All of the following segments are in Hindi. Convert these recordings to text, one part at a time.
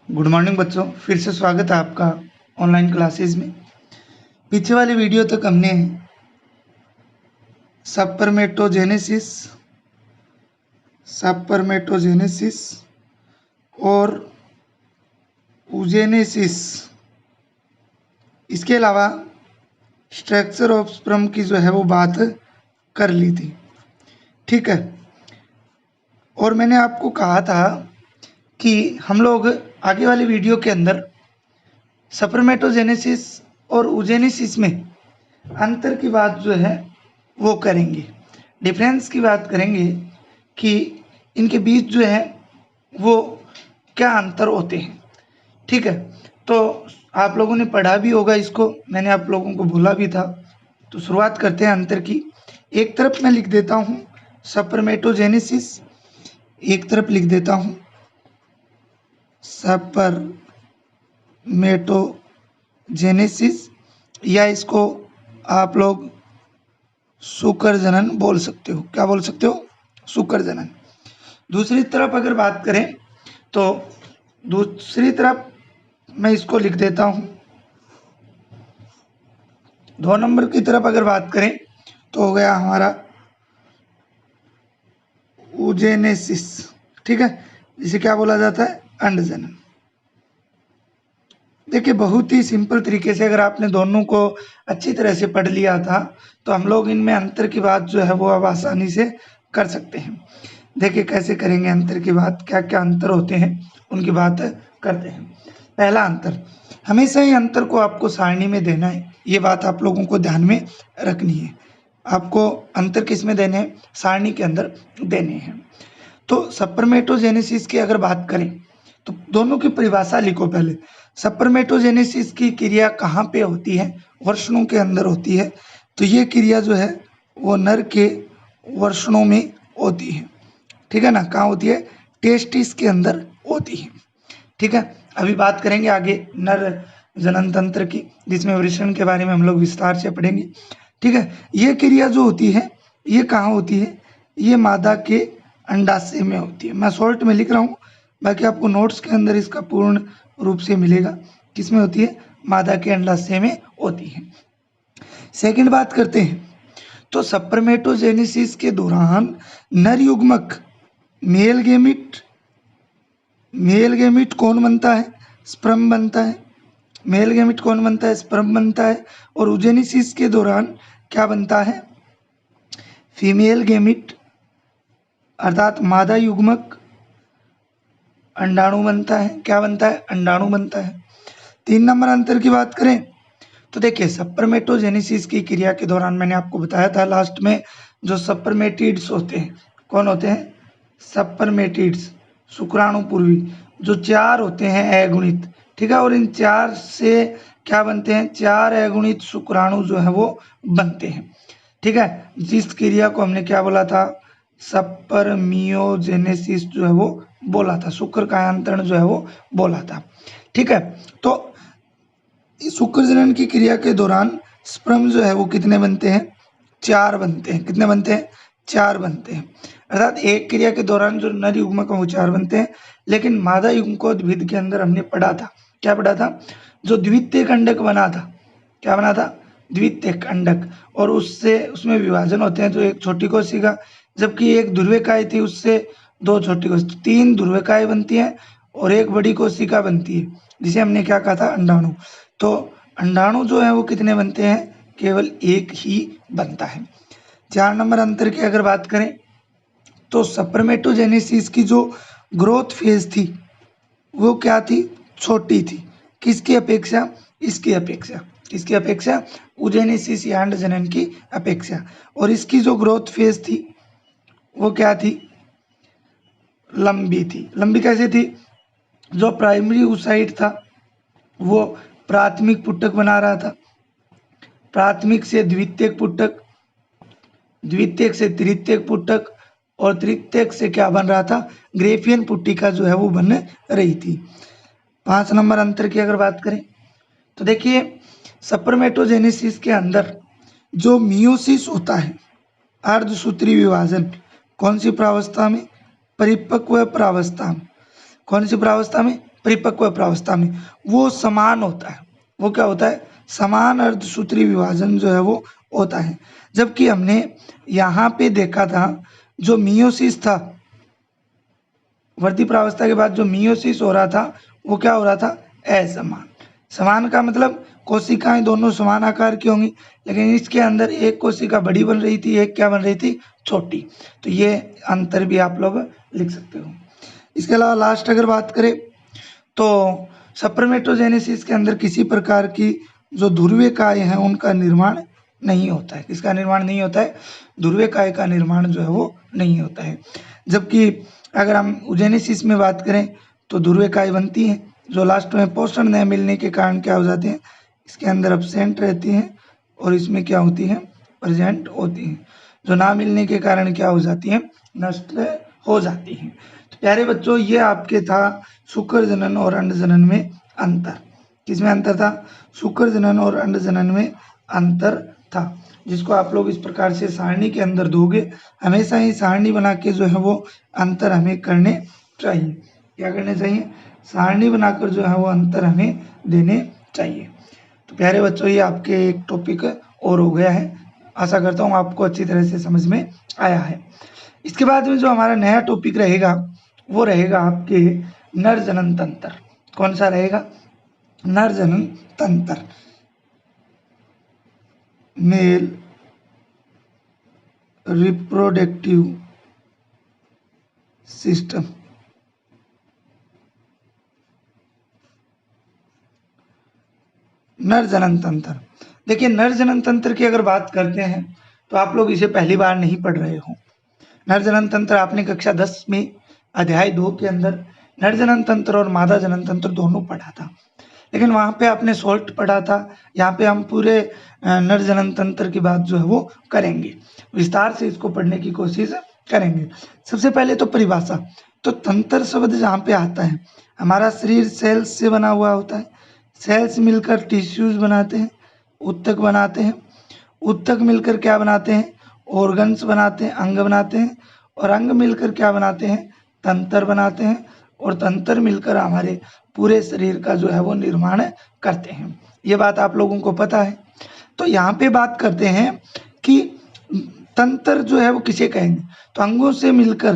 गुड मॉर्निंग बच्चों, फिर से स्वागत है आपका ऑनलाइन क्लासेस में। पीछे वाली वीडियो तक हमने सपर्मेटोजेनेसिस और ऊजेनेसिस, इसके अलावा स्ट्रक्चर ऑफ स्पर्म की जो है वो बात कर ली थी। ठीक है, और मैंने आपको कहा था कि हम लोग आगे वाली वीडियो के अंदर सपर्मेटोजेनेसिस और ऊजेनेसिस में अंतर की बात जो है वो करेंगे, डिफरेंस की बात करेंगे कि इनके बीच जो है वो क्या अंतर होते हैं। ठीक है, तो आप लोगों ने पढ़ा भी होगा इसको, मैंने आप लोगों को बोला भी था। तो शुरुआत करते हैं अंतर की। एक तरफ मैं लिख देता हूँ सपर्मेटोजेनेसिस, एक तरफ लिख देता हूँ सपर्मेटोजेनेसिस, या इसको आप लोग शुक्र जनन बोल सकते हो। क्या बोल सकते हो? शुक्र जनन। दूसरी तरफ अगर बात करें तो दूसरी तरफ मैं इसको लिख देता हूं, 2 नंबर की तरफ अगर बात करें तो हो गया हमारा ऊजेनेसिस। ठीक है, जिसे क्या बोला जाता है? अंड जनन। देखिए, बहुत ही सिंपल तरीके से अगर आपने दोनों को अच्छी तरह से पढ़ लिया था तो हम लोग इनमें अंतर की बात जो है वो अब आसानी से कर सकते हैं। देखिए कैसे करेंगे अंतर की बात, क्या क्या अंतर होते हैं उनकी बात करते हैं। पहला अंतर, हमेशा ही अंतर को आपको सारणी में देना है, ये बात आप लोगों को ध्यान में रखनी है। आपको अंतर किस में देने हैं? सारणी के अंदर देने हैं। तो सपर्मेटोजेनेसिस की अगर बात करें तो दोनों की परिभाषा लिखो पहले। सपर्मेटोजेनेसिस की क्रिया कहाँ पे होती है? वर्षणों के अंदर होती है। तो ये क्रिया जो है वो नर के वर्षणों में होती है। ठीक है ना, कहाँ होती है? टेस्टिस के अंदर होती है। ठीक है, अभी बात करेंगे आगे नर जनन तंत्र की, जिसमें वृषण के बारे में हम लोग विस्तार से पढ़ेंगे। ठीक है, ये क्रिया जो होती है ये कहाँ होती है? ये मादा के अंडाशय में होती है। मैं शॉर्ट में लिख रहा हूँ, बाकी आपको नोट्स के अंदर इसका पूर्ण रूप से मिलेगा। किसमें होती है? मादा के अंडाशय में होती है। सेकंड बात करते हैं तो सपर्मेटोजेनेसिस के दौरान नर युग्मक मेल गेमिट कौन बनता है? स्पर्म बनता है। मेल गेमिट कौन बनता है? स्पर्म बनता है। और ऊजेनेसिस के दौरान क्या बनता है? फीमेल गेमिट अर्थात मादा युग्मक अंडाणु बनता है। क्या बनता है? अंडाणु बनता है। 3 नंबर अंतर की बात करें तो देखिए, सपर्मेटोजेनेसिस की क्रिया के दौरान मैंने आपको बताया था लास्ट में, जो सपर्मेटिड्स होते हैं, कौन होते हैं? सपर्मेटिड्स, शुक्राणु पूर्वी, जो 4 होते हैं अगुणित। ठीक है, और इन 4 से क्या बनते हैं? 4 अगुणित शुक्राणु जो है वो बनते हैं। ठीक है, जिस क्रिया को हमने क्या बोला था? सपर्मियोजेनेसिस जो है वो बोला था, शुक्र कायांतरण जो है वो बोला था। ठीक है, तो शुक्र जनन की क्रिया के दौरान स्पर्म जो है वो कितने बनते हैं? 4 बनते हैं। कितने बनते हैं? 4 बनते हैं। अर्थात एक क्रिया के दौरान जो नर युग्मक है वो 4 बनते हैं। लेकिन मादा युग्मकोद्भिद के अंदर हमने पढ़ा था, क्या पढ़ा था? जो द्वितीय अंडक बना था, क्या बना था? द्वितीय अंडक, और उससे उसमें विभाजन होते हैं, जो एक छोटी कोशिका, जबकि एक ध्रुविकाएँ थी उससे 2 छोटी कोशिका, 3 ध्रुविकाएँ बनती हैं और एक बड़ी कोशिका बनती है, जिसे हमने क्या कहा था? अंडाणु। तो अंडाणु जो है वो कितने बनते हैं? केवल एक ही बनता है। 4 नंबर अंतर की अगर बात करें तो सपर्मेटोजेनेसिस की जो ग्रोथ फेज थी वो क्या थी? छोटी थी। किसकी अपेक्षा? इसकी अपेक्षा। किसकी अपेक्षा? ऊजेनेसिस या अंड जनन की अपेक्षा। और इसकी जो ग्रोथ फेज थी वो क्या थी? लंबी थी। लंबी कैसे थी? जो प्राइमरी oocyte था वो प्राथमिक पुटक बना रहा था, प्राथमिक से द्वितीयक पुटक, द्वितीयक से तृतीयक पुटक, और तृतीयक से क्या बन रहा था? ग्रेफियन पुटिका जो है वो बन रही थी। 5 नंबर अंतर की अगर बात करें तो देखिए, सपर्मेटोजेनेसिस के अंदर जो मियोसिस होता है, अर्धसूत्री विभाजन, कौन सी प्रावस्था में? परिपक्व प्रावस्था में। कौन सी प्रावस्था में? परिपक्व प्रावस्था में वो समान होता है। वो क्या होता है? समान अर्धसूत्री विभाजन जो है वो होता है। जबकि हमने यहाँ पे देखा था जो मियोसिस था, वर्ती प्रावस्था के बाद जो मियोसिस हो रहा था वो क्या हो रहा था? असमान। समान का मतलब कोशिकाएं दोनों समान आकार की होंगी, लेकिन इसके अंदर एक कोशिका बड़ी बन रही थी, एक क्या बन रही थी? छोटी। तो ये अंतर भी आप लोग लिख सकते हो। इसके अलावा लास्ट अगर बात करें तो सप्रमेटोजेनेसिस के अंदर किसी प्रकार की जो ध्रुवीय काय है उनका निर्माण नहीं होता है। किसका निर्माण नहीं होता है? ध्रुवीय काय का निर्माण जो है वो नहीं होता है। जबकि अगर हम यूजेनेसिस में बात करें तो ध्रुवीय काय बनती है, जो लास्ट में पोषण न मिलने के कारण क्या हो जाते हैं? इसके अंदर अब्सेंट रहती हैं और इसमें क्या होती है? प्रेजेंट होती हैं। जो ना मिलने के कारण क्या हो जाती हैं? नष्ट हो जाती हैं। तो प्यारे बच्चों, ये आपके था शुक्र जनन और अंड जनन में अंतर। किसमें अंतर था? शुक्र जनन और अंड जनन में अंतर था, जिसको आप लोग इस प्रकार से सारणी के अंदर दोगे। हमेशा ही सारणी बना के जो है वो अंतर हमें करने चाहिए। क्या करने चाहिए? सारणी बनाकर जो है वो अंतर हमें देने चाहिए। तो प्यारे बच्चों, ये आपके एक टॉपिक और हो गया है। आशा करता हूँ आपको अच्छी तरह से समझ में आया है। इसके बाद में जो हमारा नया टॉपिक रहेगा वो रहेगा आपके नर जनन तंत्र। कौन सा रहेगा? नर जनन तंत्र, मेल रिप्रोडक्टिव सिस्टम। नर जनन तंत्र। देखिए, नर जनन तंत्र की अगर बात करते हैं तो आप लोग इसे पहली बार नहीं पढ़ रहे हो। नर जनन तंत्र आपने कक्षा 10 में अध्याय 2 के अंदर नर जनन तंत्र और मादा जनन तंत्र दोनों पढ़ा था, लेकिन वहाँ पे आपने शॉर्ट पढ़ा था। यहाँ पे हम पूरे नर जनन तंत्र की बात जो है वो करेंगे, विस्तार से इसको पढ़ने की कोशिश करेंगे। सबसे पहले तो परिभाषा। तो तंत्र शब्द जहाँ पे आता है, हमारा शरीर सेल्स से बना हुआ होता है। सेल्स मिलकर टिश्यूज बनाते हैं, उत्तक बनाते हैं। उत्तक मिलकर क्या बनाते हैं? ऑर्गन्स बनाते हैं, अंग बनाते हैं। और अंग मिलकर क्या बनाते हैं? तंत्र बनाते हैं। और तंत्र मिलकर हमारे पूरे शरीर का जो है वो निर्माण करते हैं। ये बात आप लोगों को पता है। तो यहाँ पे बात करते हैं कि तंत्र जो है वो किसे कहेंगे? तो अंगों से मिलकर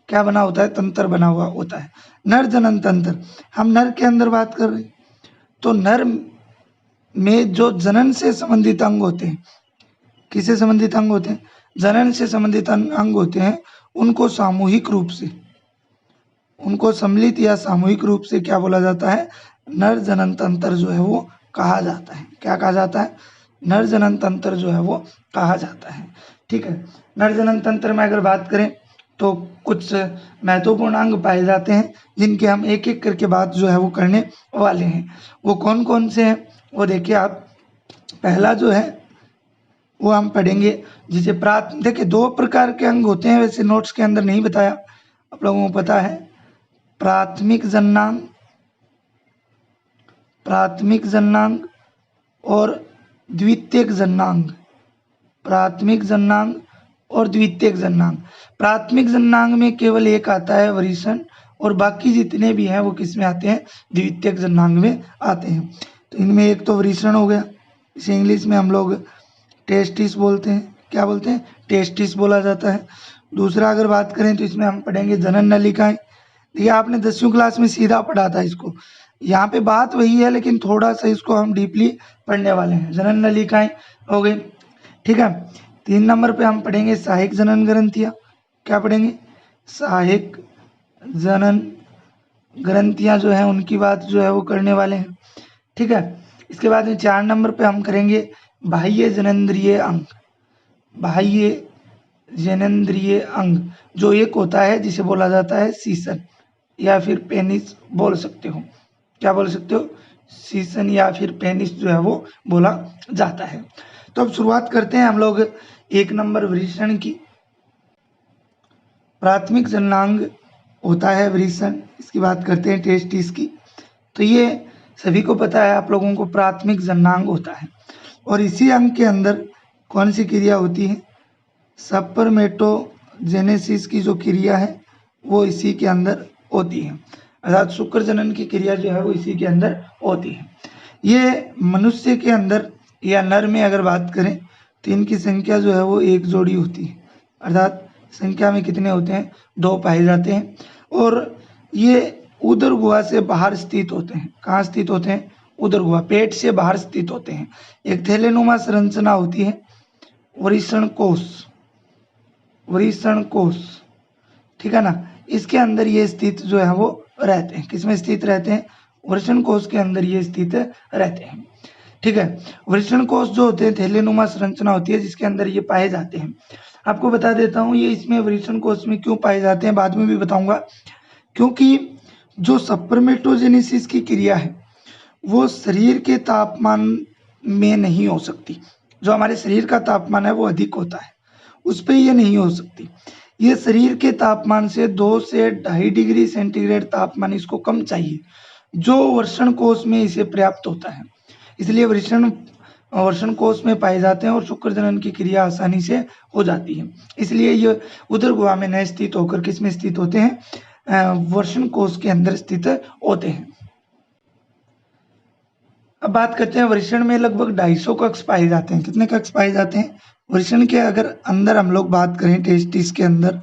क्या बना होता है? तंत्र बना हुआ होता है। नर जनन तंत्र, हम नर के अंदर बात कर रहे हैं। तो नर में जो जनन से संबंधित अंग होते हैं, किससे संबंधित अंग होते हैं? जनन से संबंधित अंग होते हैं। उनको सामूहिक रूप से, उनको सम्मिलित या सामूहिक रूप से क्या बोला जाता है? नर जनन तंत्र जो है वो कहा जाता है। क्या कहा जाता है? नर जनन तंत्र जो है वो कहा जाता है। ठीक है। नर जनन तंत्र में अगर बात करें तो कुछ महत्वपूर्ण अंग पाए जाते हैं, जिनके हम एक एक करके बात जो है वो करने वाले हैं। वो कौन कौन से हैं वो देखिए आप। पहला जो है वो हम पढ़ेंगे जिसे देखिए, दो प्रकार के अंग होते हैं, वैसे नोट्स के अंदर नहीं बताया, आप लोगों को पता है। प्राथमिक जननांग, प्राथमिक जननांग और द्वितीयक जननांग। प्राथमिक जननांग और द्वितीयक जननांग। प्राथमिक जननांग में केवल एक आता है वृषण, और बाकी जितने भी हैं वो किस में आते हैं? द्वितीयक जननांग में आते हैं। तो इनमें एक तो वृषण हो गया, इसे इंग्लिश में हम लोग टेस्टिस बोलते हैं। क्या बोलते हैं? टेस्टिस बोला जाता है। दूसरा अगर बात करें तो इसमें हम पढ़ेंगे जनन नलिकाएं। देखिए, आपने 10वीं क्लास में सीधा पढ़ा था इसको, यहाँ पे बात वही है लेकिन थोड़ा सा इसको हम डीपली पढ़ने वाले हैं। जनन नलिकाएं हो गई। ठीक है। 3 नंबर पे हम पढ़ेंगे सहायक जनन ग्रंथियाँ। क्या पढ़ेंगे? सहायक जनन ग्रंथियाँ जो है उनकी बात जो है वो करने वाले हैं। ठीक है। इसके बाद में 4 नंबर पे हम करेंगे बाह्य जनेंद्रिय अंग। बाह्य जनेंद्रिय अंग जो एक होता है जिसे बोला जाता है सीसन या फिर पेनिस बोल सकते हो। क्या बोल सकते हो? सीसन या फिर पेनिस जो है वो बोला जाता है। तो अब शुरुआत करते हैं हम लोग 1 नंबर वृषण की। प्राथमिक जननांग होता है वृषण, इसकी बात करते हैं टेस्टिस की। तो ये सभी को पता है आप लोगों को, प्राथमिक जननांग होता है। और इसी अंग के अंदर कौन सी क्रिया होती है? सपर्मेटोजेनेसिस की जो क्रिया है वो इसी के अंदर होती है। अर्थात शुक्र जनन की क्रिया जो है वो इसी के अंदर होती है। ये मनुष्य के अंदर या नर में अगर बात करें तो इनकी संख्या जो है वो एक जोड़ी होती है, अर्थात संख्या में कितने होते हैं, 2 पाए जाते हैं। और ये उदर गुहा से बाहर स्थित होते हैं। कहाँ स्थित होते हैं, उदर गुहा, पेट से बाहर स्थित होते हैं। एक थैलेनुमा संरचना होती है, वृषण कोष, वृषण कोष, ठीक है ना, इसके अंदर ये स्थित जो है वो रहते हैं। किसमें स्थित रहते हैं, वृषण कोष के अंदर ये स्थित रहते हैं, ठीक है। वृषण कोष जो होते हैं थैलेनुमा संरचना होती है जिसके अंदर ये पाए जाते हैं। आपको बता देता हूँ ये इसमें वृषण कोष में क्यों पाए जाते हैं, बाद में भी बताऊंगा। क्योंकि जो स्पर्मेटोजेनेसिस की क्रिया है वो शरीर के तापमान में नहीं हो सकती। जो हमारे शरीर का तापमान है वो अधिक होता है, उस पर ये नहीं हो सकती। ये शरीर के तापमान से 2 से 2.5 डिग्री सेंटीग्रेड तापमान इसको कम चाहिए, जो वृषण कोष में इसे पर्याप्त होता है। इसलिए वृषण कोष में पाए जाते हैं और शुक्र जनन की क्रिया आसानी से हो जाती है। इसलिए ये उदर गुहा में न स्थित होकर किस में स्थित होते हैं, वृषण कोष के अंदर स्थित होते हैं। अब बात करते हैं वृषण में लगभग 250 कक्ष पाए जाते हैं। कितने कक्ष पाए जाते हैं वृषण के, अगर अंदर हम लोग बात करें टेस्टिस के अंदर,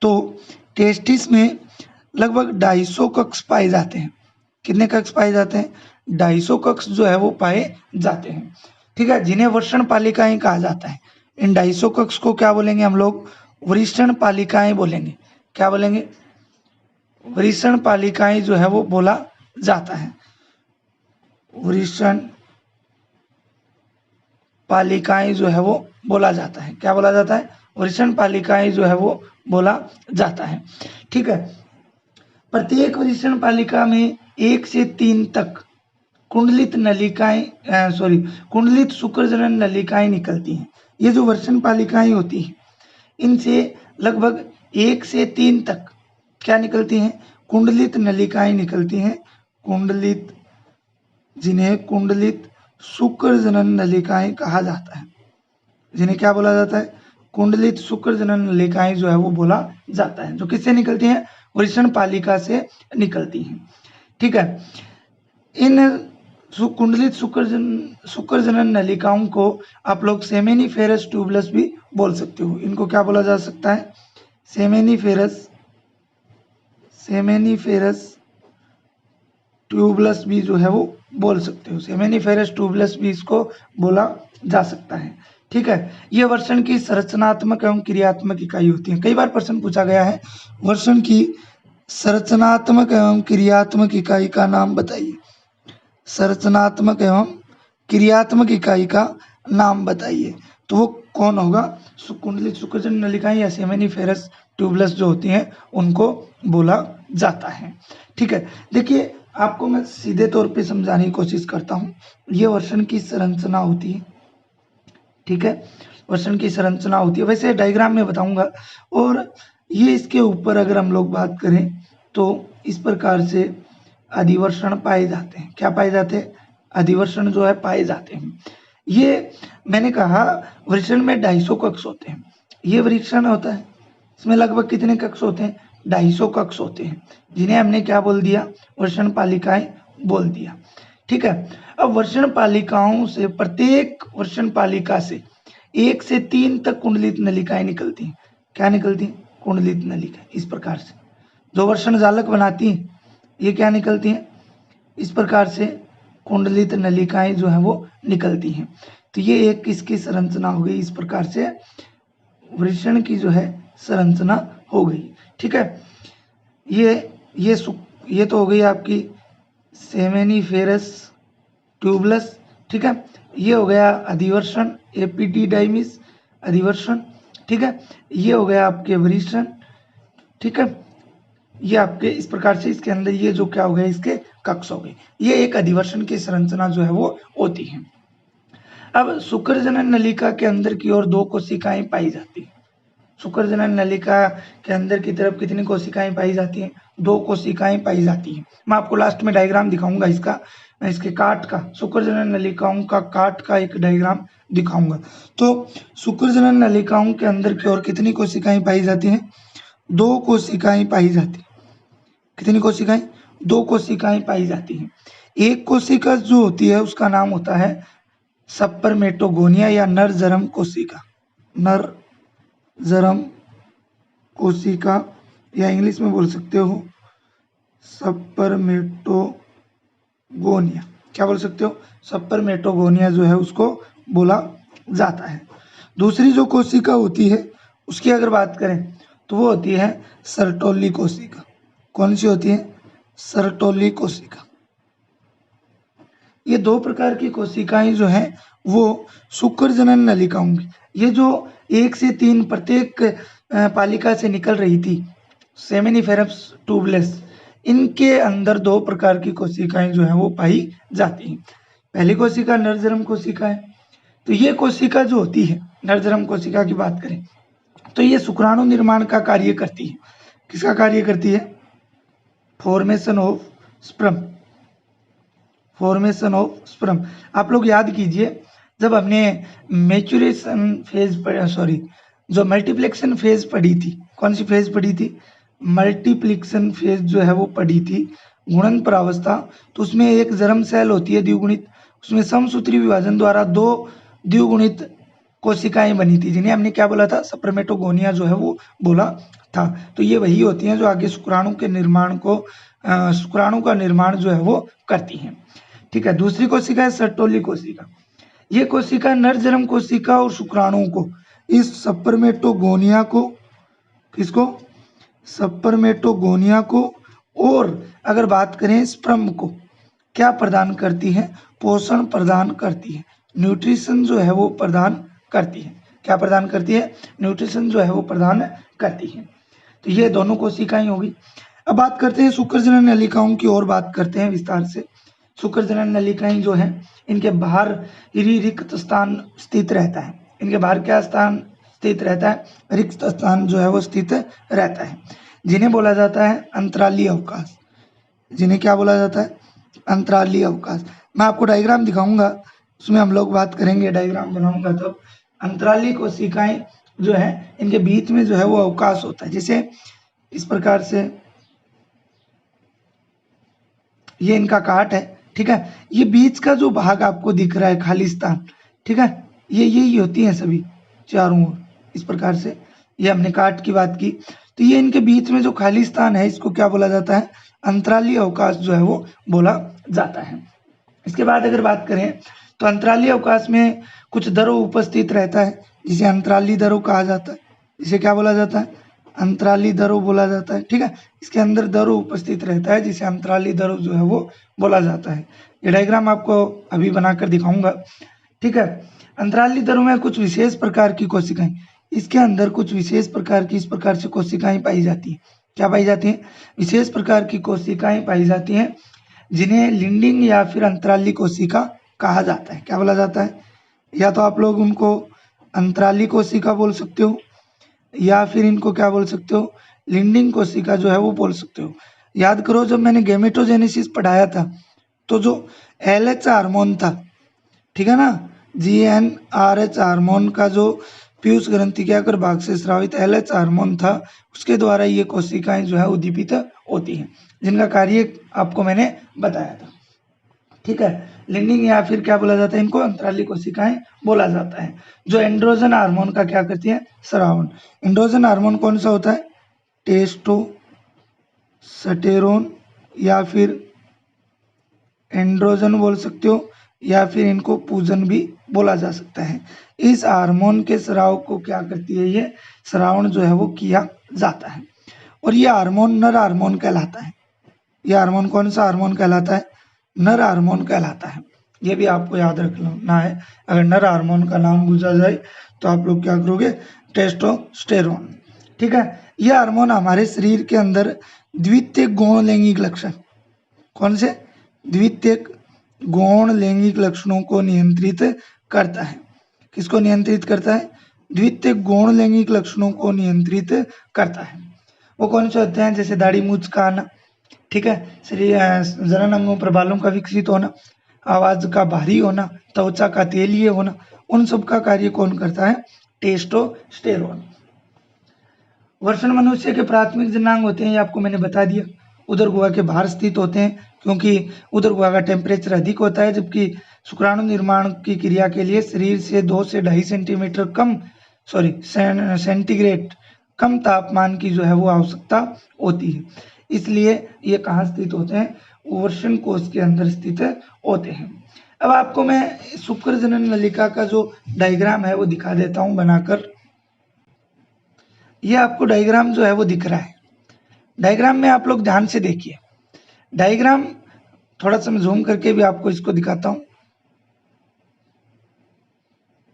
तो टेस्टिस में लगभग 250 कक्ष पाए जाते हैं। कितने कक्ष पाए जाते हैं, 250 कक्ष जो है वो पाए जाते हैं, ठीक है, जिन्हें वृषण पालिकाएं कहा जाता है। इन 250 कक्ष को क्या बोलेंगे हम लोग, वृषण पालिकाएं बोलेंगे। क्या बोलेंगे, वृषण पालिकाएं जो है वो बोला जाता है। वृषण पालिकाएं जो है वो बोला जाता है। क्या बोला जाता है, वृषण पालिकाएं जो है वो बोला जाता है, ठीक है। प्रत्येक वृषण पालिका में 1 से 3 तक कुंडलित नलिकाएं कुंडलित शुक्रजनन नलिकाएं निकलती हैं। ये जो वृषण पालिकाएं होती हैं इनसे लगभग 1 से 3 तक क्या निकलती हैं, कुंडलित नलिकाएं निकलती हैं। कुंडलित, जिन्हें कुंडलित शुक्र जनन नलिकाएं कहा जाता है। जिन्हें क्या बोला जाता है, कुंडलित शुक्र जनन नलिकाएं जो है वो बोला जाता है, जो किससे निकलती हैं, वृषण पालिका से निकलती हैं, ठीक है। इन कुंडलित शुक्र जनन नलिकाओं को आप लोग सेमेनिफेरस ट्यूबलस भी बोल सकते हो। इनको क्या बोला जा सकता है, सेमेनिफेरस ट्यूबलस भी जो है वो बोल सकते हो। सेमेनिफेरस ट्यूबलस भी इसको बोला जा सकता है, ठीक है। ये वृषण की संरचनात्मक एवं क्रियात्मक इकाई होती है। कई बार प्रश्न पूछा गया है, वृषण की संरचनात्मक एवं क्रियात्मक इकाई का नाम बताइए। संरचनात्मक एवं क्रियात्मक इकाई का नाम बताइए, तो वो कौन होगा, कुंडलित शुक्रजनन नलिकाएं या सेमेनिफेरस ट्यूबलस जो होती हैं उनको बोला जाता है, ठीक है। देखिए आपको मैं सीधे तौर पे समझाने की कोशिश करता हूँ। ये वृषण की संरचना होती है, ठीक है, वृषण की संरचना होती है, वैसे डायग्राम में बताऊंगा। और ये इसके ऊपर अगर हम लोग बात करें तो इस प्रकार से अधिवर्षण पाए जाते हैं। क्या पाए जाते हैं, अधिवर्षण जो है पाए जाते हैं। ये मैंने कहा वृषण में 250 कक्ष होते हैं। ये वृषण होता है, इसमें लगभग कितने कक्ष होते हैं, 250 कक्ष होते हैं, जिन्हें हमने क्या बोल दिया, वृषण पालिकाएं बोल दिया, ठीक है। अब वृषण पालिकाओं से, प्रत्येक वृषण पालिका से 1 से 3 तक कुंडलित नलिकाएं निकलती हैं। क्या निकलती हैं, कुंडलित नलिका। इस प्रकार से जो वृषण जालक बनाती हैं ये क्या निकलती हैं, इस प्रकार से कुंडलित नलिकाएं जो है वो निकलती हैं। तो ये एक किसकी संरचना हो गई, इस प्रकार से वृषण की जो है संरचना हो गई, ठीक है। ये तो हो गई आपकी सेमेनिफेरस ट्यूबलस, ठीक है। ये हो गया अधिवर्षण, एपिडिडाइमिस अधिवर्षण, ठीक है। ये हो गया आपके वृषण, ठीक है। ये आपके इस प्रकार से इसके अंदर ये जो क्या हो गया, इसके कक्ष हो गए। ये एक अधिवर्षण की संरचना जो है वो होती है। अब शुक्रजनन नलिका के अंदर की ओर 2 कोशिकाएं पाई जाती है। शुक्रजनन नलिका के अंदर की तरफ कितनी कोशिकाएं पाई जाती हैं, 2 कोशिकाएं पाई जाती हैं। मैं आपको लास्ट में डायग्राम दिखाऊंगा इसका, मैं इसके काट का, शुक्रजनन नलिकाओं का काट का एक डायग्राम दिखाऊंगा। तो शुक्रजनन नलिकाओं के अंदर की ओर कितनी कोशिकाएं पाई जाती हैं, 2 कोशिकाएं पाई जाती हैं। कितनी कोशिकाएं, दो कोशिकाएं पाई जाती हैं। एक कोशिका जो होती है उसका नाम होता है सपर्मेटोगोनिया या नर जरम कोशिका, नर जरम कोशिका, या इंग्लिश में बोल सकते हो सपर्मेटोगोनिया। क्या बोल सकते हो? सपर्मेटोगोनिया जो है उसको बोला जाता है। दूसरी जो कोशिका होती है उसकी अगर बात करें तो वो होती है सर्टोली कोशिका। कौन सी होती है? सर्टोली कोशिका। ये दो प्रकार की कोशिकाएं जो हैं वो शुक्र जनन नलिकाओं की, ये जो 1 से 3 प्रत्येक पालिका से निकल रही थी, सेमिनिफेरस ट्यूबलेस, इनके अंदर दो प्रकार की कोशिकाएं जो है वो पाई जाती हैं। पहली कोशिका नरजरम कोशिका है। तो ये कोशिका जो होती है, नरजरम कोशिका की बात करें तो ये शुक्राणु निर्माण का कार्य करती है। किसका कार्य करती है? Formation of sperm, formation of sperm. आप लोग याद कीजिए, जब हमने मैच्योरेशन फेज सॉरी जो मल्टीप्लेक्शन फेज पढ़ी थी, कौन सी फेज पढ़ी थी? मल्टीप्लिकेशन फेज जो है वो पढ़ी थी, गुणन प्रावस्था। तो उसमें एक जर्म सेल होती है द्विगुणित, उसमें समसूत्री विभाजन द्वारा दो द्विगुणित कोशिकाएं बनी थी, जिन्हें हमने क्या बोला था? सपर्मेटोगोनिया जो है वो बोला था। तो ये वही होती हैं जो आगे शुक्राणु के निर्माण को शुक्राणु का निर्माण जो है वो करती हैं। ठीक है। दूसरी कोशिका है सर्टोली कोशिका। ये कोशिका नरजरम कोशिका और शुक्राणु को, इस सपर्मेटोगोनिया को, किसको? सपर्मेटोगोनिया को, और अगर बात करें स्पर्म को, क्या प्रदान करती है? पोषण प्रदान करती है, न्यूट्रिशन जो है वो प्रदान करती है। क्या प्रदान करती है? न्यूट्रिशन जो है वो प्रदान करती है। तो ये दोनों कोशिकाएं होगी। अब बात करते हैं शुक्र जनन नलिकाओं की और बात करते हैं विस्तार से। शुक्र जनन नलिकाएं जो है इनके बाहर रिक्त स्थान स्थित रहता है। इनके बाहर क्या स्थान स्थित रहता है? रिक्त स्थान जो है वो स्थित रहता है, जिन्हें बोला जाता है अंतरालीय अवकाश। जिन्हें क्या बोला जाता है? अंतरालीय अवकाश। मैं आपको डायग्राम दिखाऊंगा, उसमें हम लोग बात करेंगे, डायग्राम बनाऊंगा तब। अंतरालीय कोशिकाएं जो है इनके बीच में जो है वो अवकाश होता है, जैसे इस प्रकार से ये इनका काट है। ठीक है। ये बीच का जो भाग आपको दिख रहा है खालिस्तान, ठीक है, ये यही होती है सभी चारों ओर इस प्रकार से। ये हमने काट की बात की। तो ये इनके बीच में जो खालिस्तान है इसको क्या बोला जाता है? अंतरालीय अवकाश जो है वो बोला जाता है। इसके बाद अगर बात करें तो अंतरालीय अवकाश में कुछ दरों उपस्थित रहता है, जिसे अंतरालीय दरों कहा जाता है। जिसे क्या बोला जाता है? अंतरालीय दरों बोला जाता है। ठीक है। इसके अंदर दरों उपस्थित रहता है, जिसे अंतरालीय दरों जो है वो बोला जाता है। ये डायग्राम आपको अभी बनाकर दिखाऊंगा। ठीक है। अंतरालीय दरों में कुछ विशेष प्रकार की कोशिकाएं, इसके अंदर कुछ विशेष प्रकार की इस प्रकार से कोशिकाएं पाई जाती हैं। क्या पाई जाती हैं? विशेष प्रकार की कोशिकाएं पाई जाती हैं, जिन्हें लिंडिंग या फिर अंतरालीय कोशिका कहा जाता है। क्या बोला जाता है? या तो आप लोग उनको अंतरालीय कोशिका बोल सकते हो, या फिर इनको क्या बोल सकते हो? लिंडिंग कोशिका जो है वो बोल सकते हो। याद करो, जब मैंने गेमेटोजेनेसिस पढ़ाया था तो जो LH हार्मोन था, ठीक है ना, GnRH हार्मोन का जो पीयूष ग्रंथि के अग्र भाग से स्रावित LH हार्मोन था, उसके द्वारा ये कोशिकाएं जो है उद्दीपित होती हैं, जिनका कार्य आपको मैंने बताया था। ठीक है। लिंडिंग या फिर क्या बोला जाता है? इनको अंतरालीय कोशिकाएं बोला जाता है, जो एंड्रोजन हार्मोन का क्या करती है? स्रावन। एंड्रोजन हार्मोन कौन सा होता है? टेस्टोस्टेरोन, या फिर एंड्रोजन बोल सकते हो, या फिर इनको पूजन भी बोला जा सकता है। इस हार्मोन के स्राव को क्या करती है? ये स्रावण जो है वो किया जाता है, और ये हार्मोन नर हार्मोन कहलाता है। ये हार्मोन कौन सा हार्मोन कहलाता है? नर हार्मोन कहलाता है। ये भी आपको याद रखना है। अगर नर हार्मोन का नाम पूछा जाए तो आप लोग क्या करोगे? टेस्टोस्टेरोन। ठीक है। यह हार्मोन हमारे शरीर के अंदर द्वितीयक गौण लैंगिक लक्षण, कौन से? द्वितीयक गौण लैंगिक लक्षणों को नियंत्रित करता है। किसको नियंत्रित करता है? द्वितीयक गौण लैंगिक लक्षणों को नियंत्रित करता है। वो कौन से होते हैं? जैसे दाढ़ी मूंछ का आना, ठीक है, शरीर जनन अंगों पर बालों का विकसित होना, आवाज का भारी होना, त्वचा का तेलीय होना, उन सब का कार्य कौन करता है? टेस्टोस्टेरोन। वर्षण मनुष्य के प्राथमिक जनांग होते हैं, ये आपको मैंने बता दिया। उदर गुहा के बाहर स्थित होते हैं, क्योंकि उदर गुहा का टेम्परेचर अधिक होता है, जबकि शुक्राणु निर्माण की क्रिया के लिए शरीर से 2 से 2.5 सेंटीमीटर सेंटीग्रेड कम तापमान की जो है वो आवश्यकता होती है। इसलिए ये कहाँ स्थित होते हैं? वर्षण कोश के अंदर स्थित होते हैं। अब आपको मैं शुक्र जनन नलिका का जो डायग्राम है वो दिखा देता हूं बनाकर। ये आपको डायग्राम जो है वो दिख रहा है। डायग्राम में आप लोग ध्यान से देखिए। डायग्राम थोड़ा सा मैं जूम करके भी आपको इसको दिखाता हूं,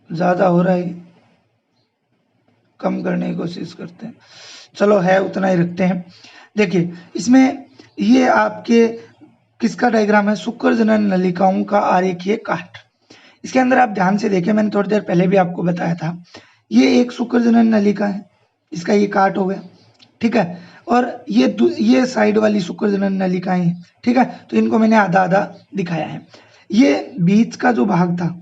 ज्यादा हो रहा है, कम करने की कोशिश करते हैं, चलो है उतना ही रखते हैं। देखिए इसमें ये आपके किसका डायग्राम है? शुक्र जनन नलिकाओं का आरेखीय काट। इसके अंदर आप ध्यान से देखें, मैंने थोड़ी देर पहले भी आपको बताया था, ये एक शुक्र जनन नलिका है, इसका ये काट हो गया, ठीक है, और ये साइड वाली शुक्र जनन नलिकाएं हैं, ठीक है, तो इनको मैंने आधा आधा दिखाया है। ये बीच का जो भाग था,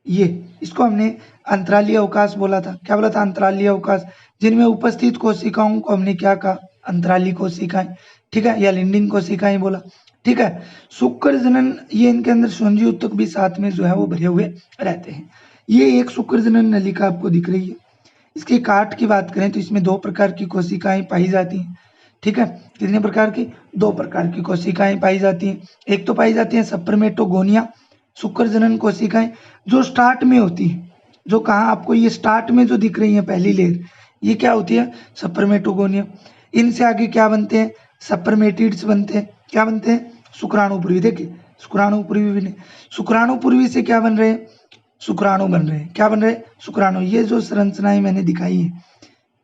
ये इसको हमने अंतरालीय अवकाश बोला था। क्या बोला था? अंतरालीय अवकाश, जिनमें उपस्थित कोशिकाओं को हमने क्या कहा? अंतराली कोशिकाएं, ठीक है, या लिंडिंग कोशिकाएं बोला, ठीक है। शुक्र जनन, ये इनके अंदर संजीव ऊतक भी साथ में जो है वो भरे हुए रहते हैं। ये एक शुक्र जनन नलिका आपको दिख रही है। इसके काट की बात करें तो इसमें 2 प्रकार की कोशिकाएं पाई जाती हैं, ठीक है। कितने प्रकार की? 2 प्रकार की कोशिकाएं पाई जाती हैं। एक तो पाई जाती है सप्रमेटोगोनिया शुक्र जनन कोशिकाएं, जो स्टार्ट में होती है, जो कहा आपको ये स्टार्ट में जो दिख रही है पहली लेयर, ये क्या होती है? सप्रमेटोगोनिया। इनसे आगे क्या बनते हैं? सप्रमेटिड्स बनते हैं। क्या बनते हैं? शुक्राणुपूर्वी। देखिए शुक्राणुपूर्वी भी नहीं, शुक्राणुपूर्वी से क्या बन रहे हैं? शुक्राणु बन रहे हैं। क्या बन रहे हैं? शुक्राणु। ये जो संरचनाएं मैंने दिखाई है,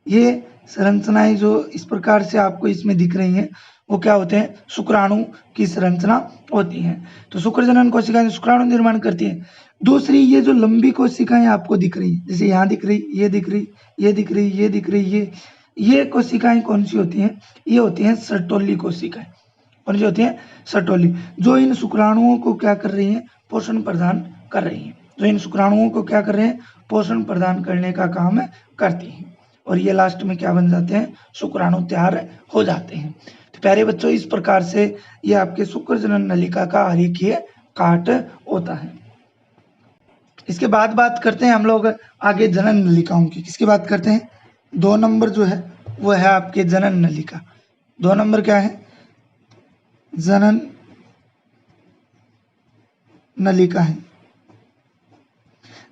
ये संरचनाएं जो इस प्रकार से आपको इसमें दिख रही हैं, वो क्या होते हैं? शुक्राणु की संरचना होती है। तो शुक्र जनन कोशिकाएं शुक्राणु निर्माण करती हैं। दूसरी, ये जो लंबी कोशिकाएं आपको दिख रही है, जैसे यहाँ दिख रही, ये दिख रही, ये दिख रही, ये दिख रही, ये कोशिकाएं कौन सी होती हैं? ये होती हैं सर्टोली कोशिकाएं। कौन सी होती हैं? सर्टोली, जो इन शुक्राणुओं को क्या कर रही हैं? पोषण प्रदान कर रही हैं। जो इन शुक्राणुओं को क्या कर रहे हैं? पोषण प्रदान करने का काम करती हैं। और ये लास्ट में क्या बन जाते हैं? शुक्राणु तैयार हो जाते हैं। तो प्यारे बच्चों, इस प्रकार से ये आपके शुक्र जनन नलिका का आरेखीय काट होता है। इसके बाद बात करते हैं हम लोग आगे जनन नलिकाओं की। किसकी बात करते हैं? 2 नंबर जो है वो है आपके जनन नलिका। 2 नंबर क्या है? जनन नलिका है।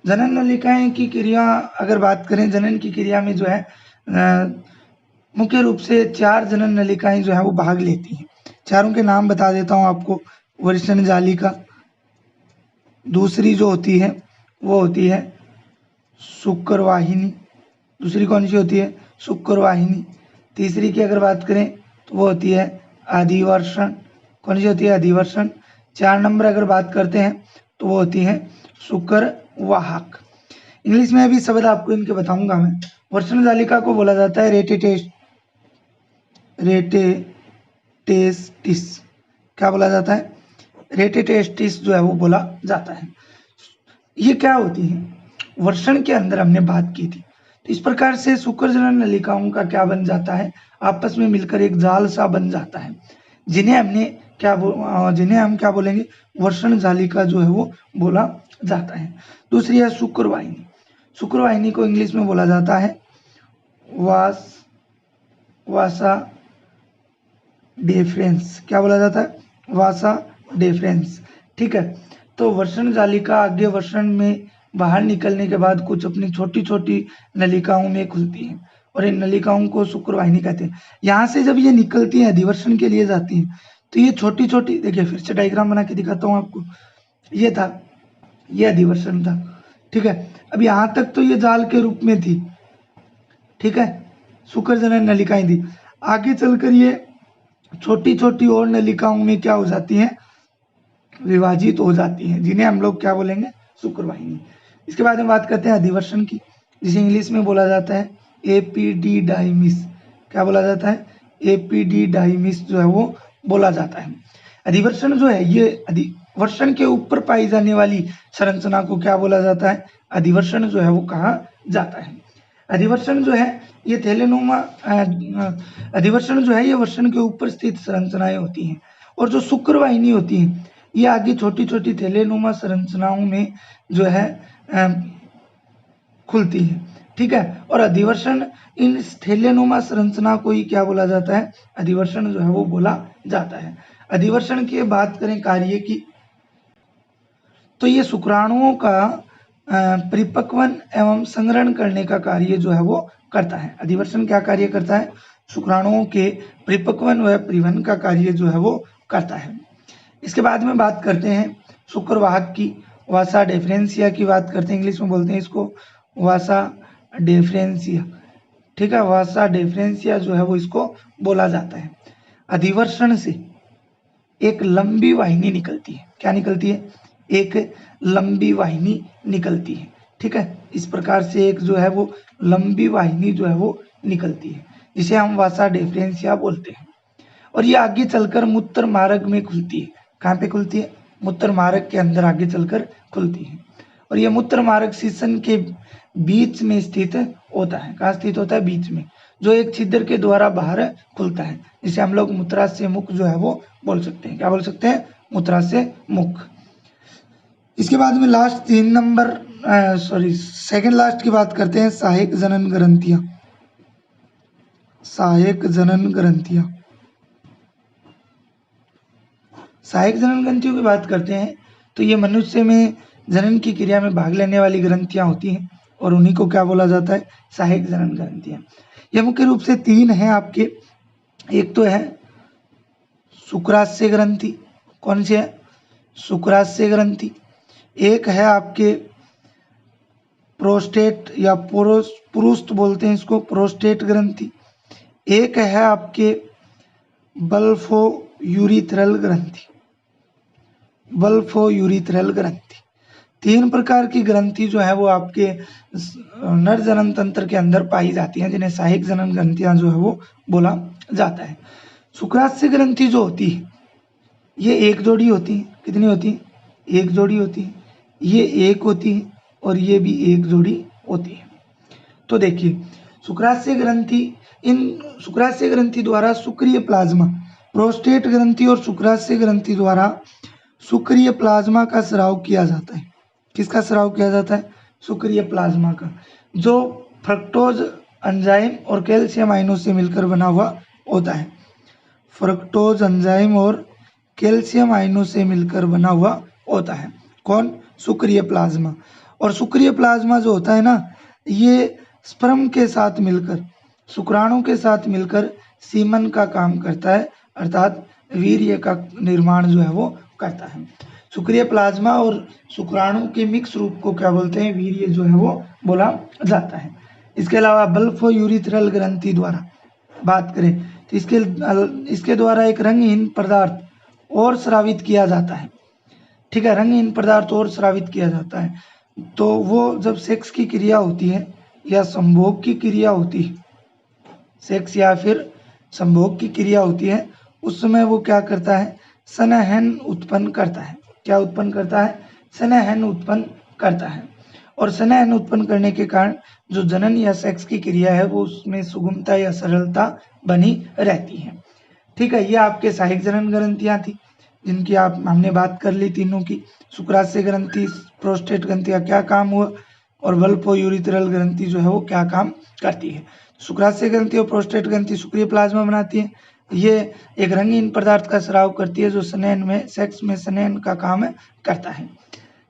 जनन नलिकाएं की क्रिया अगर बात करें, जनन की क्रिया में जो है मुख्य रूप से 4 जनन नलिकाएं जो है वो भाग लेती हैं। चारों के नाम बता देता हूं आपको। वर्षण जालिका, दूसरी जो होती है वो होती है शुक्रवाहिनी। दूसरी कौन सी होती है? शुक्रवाहिनी। तीसरी की अगर बात करें तो वो होती है अधिवर्षण। कौन सी होती है? अधिवर्षण। 4 नंबर अगर बात करते हैं तो वो होती है शुक्रवाहक। इंग्लिश में भी शब्द आपको इनके बताऊंगा मैं। वर्षण जालिका को बोला जाता है रेटेटेस्टिस। क्या बोला जाता है? रेटेटेस्टिस जो है वो बोला जाता है। ये क्या होती है? वर्षण के अंदर हमने बात की थी। तो इस प्रकार से शुक्र जनन नलिकाओं का क्या बन जाता है? आपस में मिलकर एक जाल सा बन जाता है, जिन्हें हम क्या बोलेंगे? वर्षण जालिका जो है वो बोला जाता है। दूसरी है शुक्रवाहिनी। शुक्रवाहिनी को इंग्लिश में बोला जाता है वासा डिफरेंस। क्या बोला जाता है? वासा डिफरेंस, ठीक है। तो वर्षण जालिका आगे वर्षण में बाहर निकलने के बाद कुछ अपनी छोटी छोटी नलिकाओं में खुलती है, और इन नलिकाओं को शुक्रवाहिनी कहते हैं। यहाँ से जब ये निकलती है, अधिवर्षण के लिए जाती हैं, तो ये छोटी छोटी, देखिए फिर से डायग्राम बना के दिखाता हूँ आपको। ये था, ये अधिवर्षण था, ठीक है। अब यहाँ तक तो ये जाल के रूप में थी, ठीक है, शुक्र जनन नलिकाएं थी। आगे चलकर ये छोटी छोटी और नलिकाओं में क्या हो जाती हैं? विभाजित हो जाती हैं, जिन्हें हम लोग क्या बोलेंगे? शुक्रवाहिनी। इसके बाद में बात करते हैं अधिवर्षण की, जिसे इंग्लिश में बोला जाता है एपिडिडाइमिस। क्या बोला जाता है? एपिडिडाइमिस जो है वो बोला जाता है। अधिवर्षण जो है, ये अधिवर्षण के ऊपर पाई जाने वाली संरचना को क्या बोला जाता है? अधिवर्षण जो है वो कहा जाता है। अधिवर्षण जो है ये थैलेनुमा अधिवर्षण जो है ये वर्षण के ऊपर स्थित संरचनाएं होती हैं, और जो शुक्र वाहिनी होती है ये आगे छोटी छोटी थैलेनुमा संरचनाओं में जो है खुलती है। ठीक है, और अधिवर्षण इन थैलेनुमा संरचना को ही क्या बोला जाता है, अधिवर्षण जो है वो बोला जाता है। अधिवर्षण की बात करें कार्य की, तो ये शुक्राणुओं का परिपक्वन एवं संग्रहण करने का कार्य जो है वो करता है। अधिवर्षण क्या कार्य करता है, शुक्राणुओं के परिपक्वन व परिवहन का कार्य जो है वो करता है। इसके बाद में बात करते हैं शुक्रवाहक की, वासा डेफरेंसिया की बात करते हैं, इंग्लिश में बोलते हैं इसको वासा डेफरेंसिया। ठीक है, वासा डेफरेंसिया जो है वो इसको बोला जाता है। अधिवर्षण से एक लंबी वाहिनी निकलती है, क्या निकलती है, एक लंबी वाहिनी निकलती है। ठीक है, इस प्रकार से एक जो है वो लंबी वाहिनी जो है वो निकलती है, जिसे हम वासा डेफरेंसिया बोलते हैं। और ये आगे चलकर मूत्र मार्ग में खुलती है। कहाँ पे खुलती है, मूत्र मार्ग के अंदर आगे चलकर खुलती है। और ये मूत्र मार्ग शीशन के बीच में स्थित होता है। कहाँ स्थित होता है, बीच में, जो एक छिद्र के द्वारा बाहर खुलता है, जिसे हम लोग मूत्राशय मुख जो है वो बोल सकते हैं। क्या बोल सकते हैं, मूत्राशय मुख। इसके बाद में लास्ट 3 नंबर सेकंड लास्ट की बात करते हैं, सहायक जनन ग्रंथियां। सहायक जनन ग्रंथियां, सहायक जनन ग्रंथियों की बात करते हैं तो ये मनुष्य में जनन की क्रिया में भाग लेने वाली ग्रंथियां होती हैं, और उन्हीं को क्या बोला जाता है, सहायक जनन ग्रंथियां। ये मुख्य रूप से 3 हैं आपके। एक तो है शुक्राशय ग्रंथि, कौन सी है, शुक्राशय ग्रंथि। एक है आपके प्रोस्टेट या पुरुष बोलते हैं इसको, प्रोस्टेट ग्रंथि। एक है आपके बल्फो यूरिथ्रल ग्रंथि, बल्फो यूरिथ्रल ग्रंथि। 3 प्रकार की ग्रंथि जो है वो आपके नर जनन तंत्र के अंदर पाई जाती हैं, जिन्हें सहायक जनन ग्रंथियां जो है वो बोला जाता है। शुक्राशय ग्रंथि जो होती है ये एक जोड़ी होती है। कितनी होती है, एक जोड़ी होती है। ये एक होती है और ये भी एक जोड़ी होती है। तो देखिए शुक्राशय ग्रंथि, इन शुक्राशय ग्रंथि द्वारा शुक्रीय प्लाज्मा, प्रोस्टेट ग्रंथि और शुक्राशय ग्रंथि द्वारा शुक्रीय प्लाज्मा का स्राव किया जाता है। किसका स्राव किया जाता है, शुक्रीय प्लाज्मा का, जो फ्रक्टोज एंजाइम और कैल्शियम आयनों से मिलकर बना हुआ होता है। फ्रक्टोज एंजाइम और कैल्शियम आयनों से मिलकर बना हुआ होता है। कौन, शुक्रीय प्लाज्मा। और शुक्रीय प्लाज्मा जो होता है ना, ये स्पर्म के साथ मिलकर, शुक्राणु के साथ मिलकर सीमन का काम करता है, अर्थात वीर्य का निर्माण जो है वो करता है। शुक्रीय प्लाज्मा और शुक्राणु के मिक्स रूप को क्या बोलते हैं, वीर्य जो है वो बोला जाता है। इसके अलावा बल्फो यूरिथ्रल ग्रंथि द्वारा बात करें तो इसके द्वारा एक रंगहीन पदार्थ और स्रावित किया जाता है। ठीक है, रंगहीन पदार्थ और स्रावित किया जाता है। तो वो जब सेक्स की क्रिया होती है या संभोग की क्रिया होती है, सेक्स या फिर संभोग की क्रिया होती है, उस समय वो क्या करता है, स्नेहन उत्पन्न करता है। क्या उत्पन्न करता है, स्नेहन उत्पन्न करता है। और स्नेहन उत्पन्न करने के कारण जो जनन या सेक्स की क्रिया है वो उसमें सुगमता या सरलता बनी रहती है। ठीक है, ये आपके सहायक जनन ग्रंथियां थी, जिनकी आप हमने बात कर ली तीनों की। शुक्राशय ग्रंथि, प्रोस्टेट ग्रंथि का क्या काम हुआ, और बल्फो यूरिथ्रल ग्रंथि जो है वो क्या काम करती है। शुक्राशय ग्रंथि और प्रोस्टेट ग्रंथि शुक्रीय प्लाज्मा बनाती है। ये एक रंगीन पदार्थ का स्राव करती है, जो स्नेहन में, सेक्स में स्नेहन का काम करता है।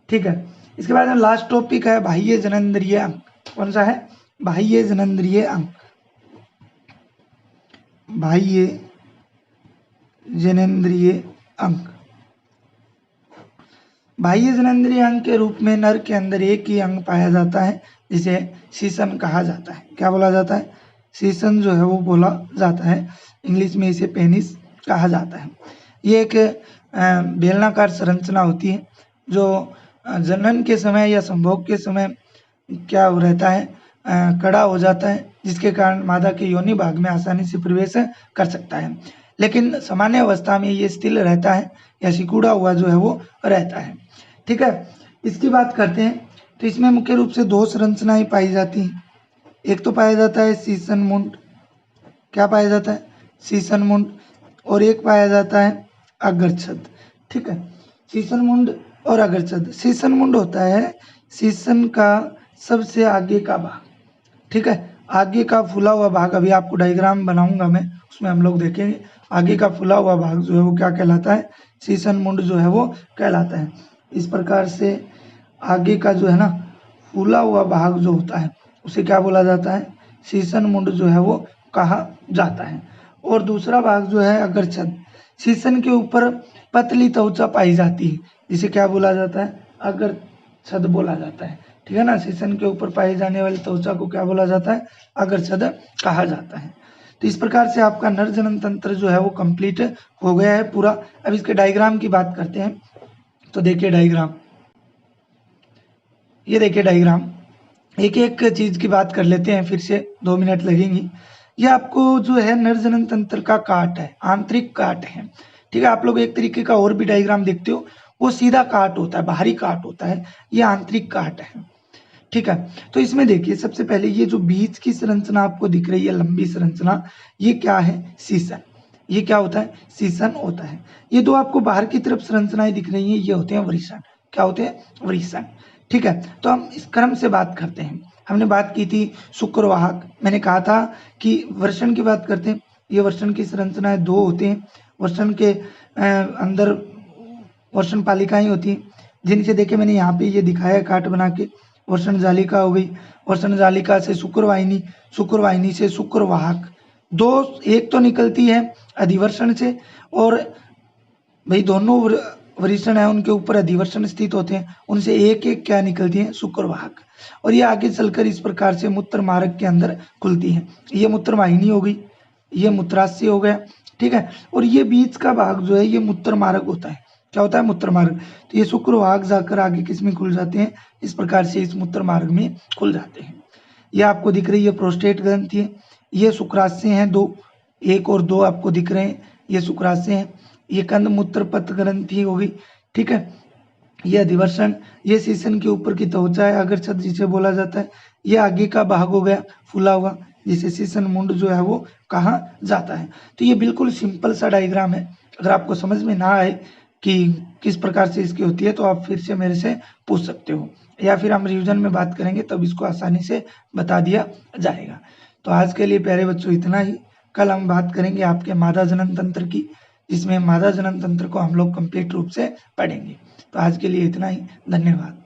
ठीक है, इसके बाद में लास्ट टॉपिक है बाह्य जननेंद्रिय अंग। कौन सा है, बाह्य जननेंद्रिय अंग। बाह्य जननेंद्रिय अंग, बाह्य जननेंद्रिय अंग के रूप में नर के अंदर एक ही अंग पाया जाता है, जिसे शीसन कहा जाता है। क्या बोला जाता है, शीसन जो है वो बोला जाता है। इंग्लिश में इसे पेनिस कहा जाता है। ये एक बेलनाकार संरचना होती है, जो जनन के समय या संभोग के समय क्या रहता है, कड़ा हो जाता है, जिसके कारण मादा के योनि भाग में आसानी से प्रवेश कर सकता है। लेकिन सामान्य अवस्था में ये स्थिर रहता है या सिकुड़ा हुआ जो है वो रहता है। ठीक है, इसकी बात करते हैं तो इसमें मुख्य रूप से 2 संरचनाएं पाई जाती हैं। एक तो पाया जाता है शीशन मुंड, क्या पाया जाता है, शीशन मुंड, और एक पाया जाता है अग्रछद। ठीक है, शीशन मुंड और अग्रछद। शीशन मुंड होता है शीशन का सबसे आगे का भाग, ठीक है, आगे का फूला हुआ भाग। अभी आपको डायग्राम बनाऊंगा मैं, उसमें हम लोग देखेंगे आगे का फूला हुआ भाग जो है वो क्या कहलाता है, शीशन मुंड जो है वो कहलाता है। इस प्रकार से आगे का जो है ना फूला हुआ भाग जो होता है उसे क्या बोला जाता है, शीशन मुंड जो है वो कहा जाता है। और दूसरा भाग जो है अग्रछद, शीशन के ऊपर पतली त्वचा पाई जाती है, जिसे क्या बोला जाता है, अग्रछद बोला जाता है। ठीक है ना, शीशन के ऊपर पाई जाने वाली त्वचा को क्या बोला जाता है, अग्रछद कहा जाता है। तो इस प्रकार से आपका नर जनन तंत्र जो है वो कंप्लीट हो गया है पूरा। अब इसके डायग्राम की बात करते हैं। तो देखिए डायग्राम, ये देखिए डायग्राम, एक एक चीज की बात कर लेते हैं, फिर से 2 मिनट लगेंगी। ये आपको जो है नर जनन तंत्र का काट है, आंतरिक काट है। ठीक है, आप लोग एक तरीके का और भी डायग्राम देखते हो, वो सीधा काट होता है, बाहरी काट होता है, ये आंतरिक काट है। ठीक है, तो इसमें देखिए सबसे पहले ये जो बीच की संरचना आपको दिख रही है, लंबी संरचना, ये क्या है, शीशन। ये क्या होता है, शीशन होता है। ये दो आपको बाहर की तरफ संरचनाएं दिख रही हैं, ये होते हैं वृषण। क्या होते हैं, वृषण। ठीक है, तो हम इस क्रम से बात करते हैं। हमने बात की थी शुक्रवाहक, मैंने कहा था कि वृषण की बात करते हैं। ये वृषण की संरचनाएं दो होते हैं। वृषण के अंदर वृषण पालिकाएं होती हैं, जिनसे देखे मैंने यहाँ पे ये दिखाया काट बना के। वृषण जालिका हो गई, वृषण जालिका से शुक्रवाहिनी, शुक्रवाहिनी से शुक्रवाहक। दो, एक तो निकलती है अधिवर्षण से, और भाई दोनों वृषण है उनके ऊपर अधिवर्षण स्थित होते हैं, उनसे एक एक क्या निकलती है, शुक्रवाहक। और ये आगे चलकर इस प्रकार से मूत्र मार्ग के अंदर खुलती है। ये मूत्र वाहिनी हो गई, ये मूत्राशय हो गया। ठीक है, और ये बीच का भाग जो है ये मूत्र मार्ग होता है। क्या होता है, मूत्र मार्ग। तो ये शुक्रवाहक जाकर आगे किस में खुल जाते हैं, इस प्रकार से इस मूत्र मार्ग में खुल जाते हैं। ये आपको दिख रही है प्रोस्टेट ग्रंथि है, ये शुक्राशय हैं दो, एक और दो आपको दिख रहे हैं, ये शुक्राशय हैं। ये कंद मूत्र पथ ग्रंथि हो गई। ठीक है, ये अधिवर्षण, ये शीशन के ऊपर की त्वचा है, अग्रछद जिसे बोला जाता है। ये आगे का भाग हो गया फूला हुआ, जिसे शीशन मुंड जो है वो कहा जाता है। तो ये बिल्कुल सिंपल सा डायग्राम है। अगर आपको समझ में ना आए कि किस प्रकार से इसकी होती है तो आप फिर से मेरे से पूछ सकते हो, या फिर हम रिवीजन में बात करेंगे तब इसको आसानी से बता दिया जाएगा। तो आज के लिए प्यारे बच्चों इतना ही। कल हम बात करेंगे आपके मादा जनन तंत्र की, जिसमें मादा जनन तंत्र को हम लोग कंप्लीट रूप से पढ़ेंगे। तो आज के लिए इतना ही, धन्यवाद।